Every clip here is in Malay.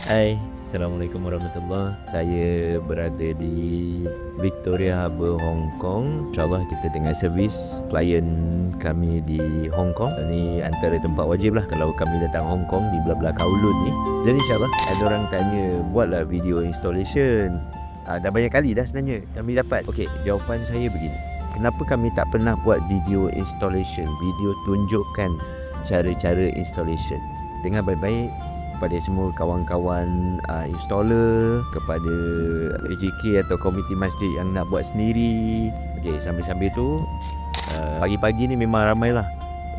Hai, Assalamualaikum warahmatullahi. Saya berada di Victoria Harbour, Hong Kong. InsyaAllah kita tengah servis klien kami di Hong Kong. Ini antara tempat wajib lah kalau kami datang Hong Kong di belah-belah Kowloon ni. Jadi insyaAllah ada orang tanya, buatlah video installation. Dah banyak kali dah sebenarnya kami dapat. Okey, jawapan saya begini. Kenapa kami tak pernah buat video installation, video tunjukkan cara-cara installation? Dengar baik-baik kepada semua kawan-kawan installer, kepada AJK atau komiti masjid yang nak buat sendiri. Okey, sambil-sambil tu pagi-pagi ni memang ramai lah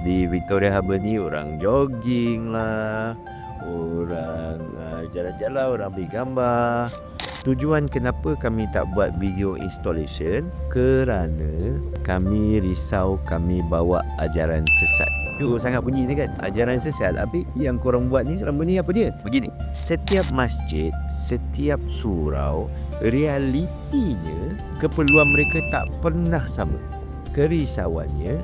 di Victoria Harbour ni. Orang jogging lah, orang jalan-jalan, orang ambil gambar. Tujuan kenapa kami tak buat video installation, kerana kami risau kami bawa ajaran sesat. Itu sangat bunyi ni kan, ajaran sesat. Tapi yang korang buat ni selama ni apa dia? Begini, setiap masjid, setiap surau, realitinya keperluan mereka tak pernah sama. Kerisauannya,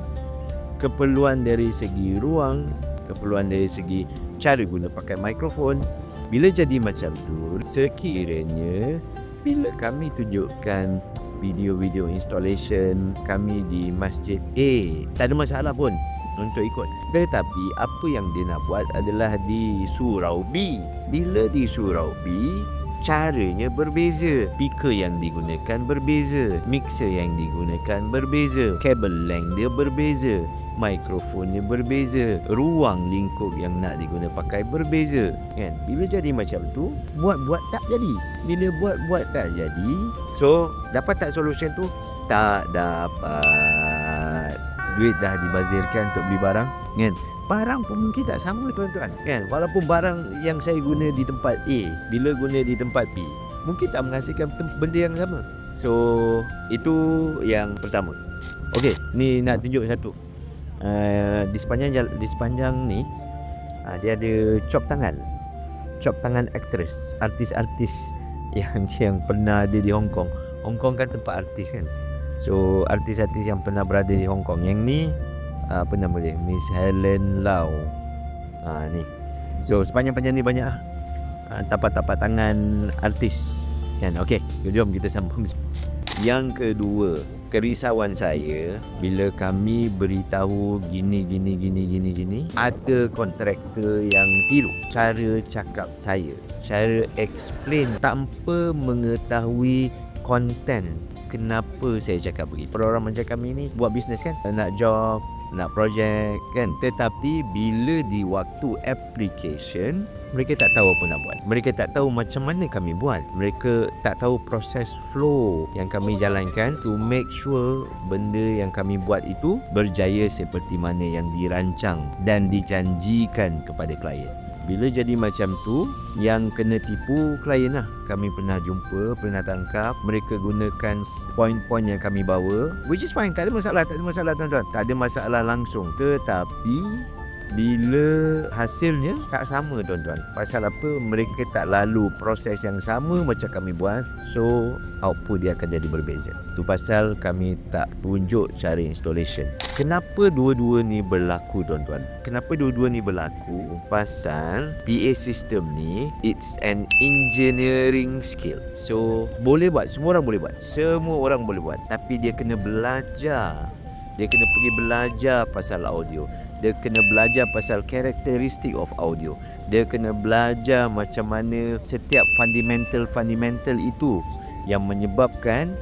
keperluan dari segi ruang, keperluan dari segi cara guna pakai mikrofon. Bila jadi macam tu, sekiranya bila kami tunjukkan video-video installation kami di masjid A, tak ada masalah pun untuk ikut. Tetapi apa yang dia nak buat adalah di surau B. Bila di surau B, caranya berbeza. Speaker yang digunakan berbeza, mixer yang digunakan berbeza, kabel length dia berbeza, mikrofonnya berbeza, ruang lingkup yang nak diguna pakai berbeza, kan? Bila jadi macam tu, buat-buat tak jadi. Bila buat-buat tak jadi, so dapat tak solution tu? Tak dapat. Duit dah dibazirkan untuk beli barang, kan? Barang pun mungkin tak sama tuan-tuan, kan? Walaupun barang yang saya guna di tempat A, bila guna di tempat B, mungkin tak menghasilkan benda yang sama. So itu yang pertama. Okey, ni nak tunjuk satu. Di sepanjang ni dia ada cop tangan aktris, artis-artis yang pernah ada di Hong Kong. Hong Kong kan tempat artis kan. So artis-artis yang pernah berada di Hong Kong. Yang ni apa nama dia? Miss Helen Lau. Ni. So sepanjang-panjang ni banyak tapak-tapak tangan artis kan. Okey, jom kita sambung. Yang kedua, kerisauan saya bila kami beritahu gini, ada kontraktor yang tiru cara cakap saya, cara explain tanpa mengetahui konten. Kenapa saya cakap begitu? Orang macam kami ni buat bisnes kan, nak job, nak projek kan. Tetapi bila di waktu application, mereka tak tahu apa nak buat. Mereka tak tahu macam mana kami buat. Mereka tak tahu proses flow yang kami jalankan to make sure benda yang kami buat itu berjaya seperti mana yang dirancang dan dijanjikan kepada klien. Bila jadi macam tu, yang kena tipu klien lah. Kami pernah jumpa, pernah tangkap, mereka gunakan poin-poin yang kami bawa, which is fine, tak ada masalah tuan-tuan, tak ada masalah langsung. Tetapi bila hasilnya tak sama tuan-tuan. Pasal apa? Mereka tak lalu proses yang sama macam kami buat, so output dia akan jadi berbeza. Tu pasal kami tak tunjuk cara installation. Kenapa dua-dua ni berlaku tuan-tuan? Kenapa dua-dua ni berlaku? Pasal PA system ni, it's an engineering skill. So boleh buat, semua orang boleh buat, semua orang boleh buat. Tapi dia kena belajar. Dia kena pergi belajar pasal audio. Dia kena belajar pasal karakteristik of audio. Dia kena belajar macam mana setiap fundamental itu yang menyebabkan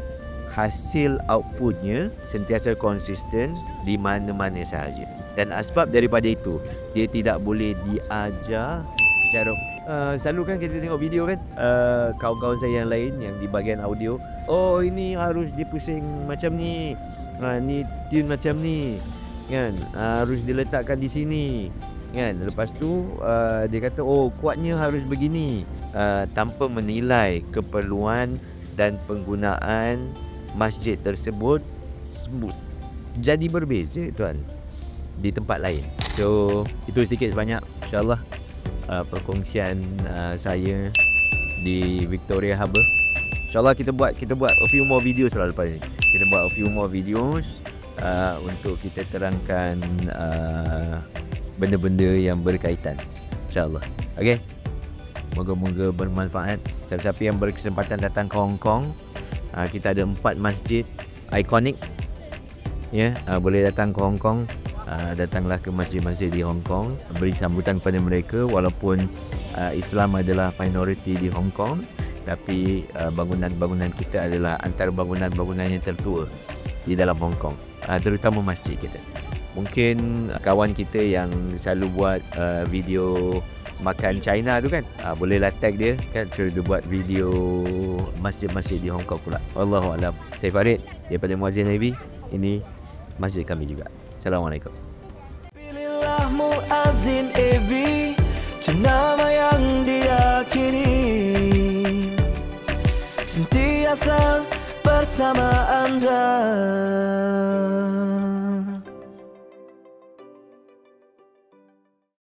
hasil outputnya sentiasa konsisten di mana-mana sahaja. Dan asbab daripada itu, dia tidak boleh diajar secara selalu kan kita tengok video kan, kawan-kawan saya yang lain yang di bahagian audio, oh ini harus dipusing macam ni, ni tune macam ni kan, harus diletakkan di sini kan. Lepas tu dia kata oh kuatnya harus begini, tanpa menilai keperluan dan penggunaan masjid tersebut jadi berbeza tuan di tempat lain. So itu sedikit sebanyak insyaAllah perkongsian saya di Victoria Harbour. InsyaAllah kita buat a few more videos lah lepas ni. Kita buat a few more videos untuk kita terangkan benda-benda yang berkaitan, InsyaAllah. Okay, Moga-moga bermanfaat. Siapa-siapa yang berkesempatan datang ke Hong Kong, kita ada 4 masjid ikonik. Boleh datang ke Hong Kong. Datanglah ke masjid-masjid di Hong Kong, beri sambutan kepada mereka. Walaupun Islam adalah minoriti di Hong Kong, tapi bangunan-bangunan kita adalah antara bangunan-bangunan yang tertua di dalam Hong Kong, terutama masjid kita. Mungkin kawan kita yang selalu buat video makan China tu kan, bolehlah tag dia kan, suruh dia buat video masjid-masjid di Hong Kong pula. Wallahualam. Saya Farid daripada Muazzin Nabi. Ini masjid kami juga. Assalamualaikum. Pilihlah Muazzin AV, cenama yang diyakini, sentiasa bersama